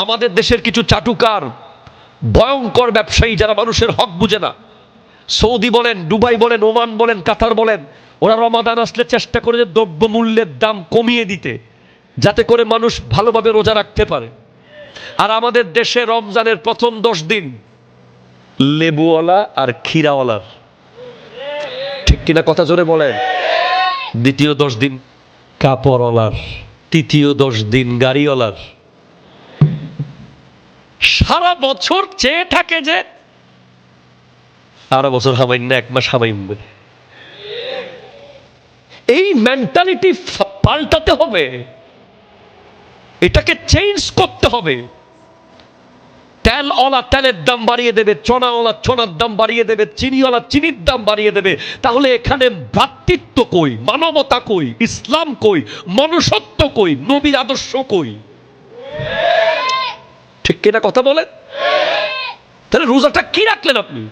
আমাদের দেশের কিছু চাটুকার ভয়ঙ্কর ব্যবসায়ী যারা মানুষের হক বুঝে না, সৌদি বলেন, দুবাই বলেন, ওমান বলেন, কাতার বলেন, ওরা রমাদান আসলে চেষ্টা করে যে দ্রব্যমূল্যের দাম কমিয়ে দিতে, যাতে করে মানুষ ভালোভাবে রোজা রাখতে পারে। আর আমাদের দেশে রমজানের প্রথম 10 দিন লেবুওয়ালা আর ক্ষীরাওয়ালার, ঠিক কিনা কথা জোরে বলেন। দ্বিতীয় 10 দিন কাপড়ওয়ালার, তৃতীয় 10 দিন গাড়িওয়ালার। সারা বছর চেয়ে থাকে যে আরো বছর হামাইন না, 1 মাস হামাইন। এই মেন্টালিটি পাল্টাতে হবে, এটাকে চেঞ্জ করতে হবে। তেলওয়ালা তেলের দাম বাড়িয়ে দেবে, চনাওয়ালা চনার দাম বাড়িয়ে দেবে, চিনিওয়ালা চিনির দাম বাড়িয়ে দেবে। তাহলে এখানে ভ্রাতৃত্ব কই, মানবতা কই, ইসলাম কই, মনুষ্যত্ব কই, নবীর আদর্শ কই? ঠিক কিনা কথা বলেন। তাহলে রোজাটা কি রাখলেন আপনি?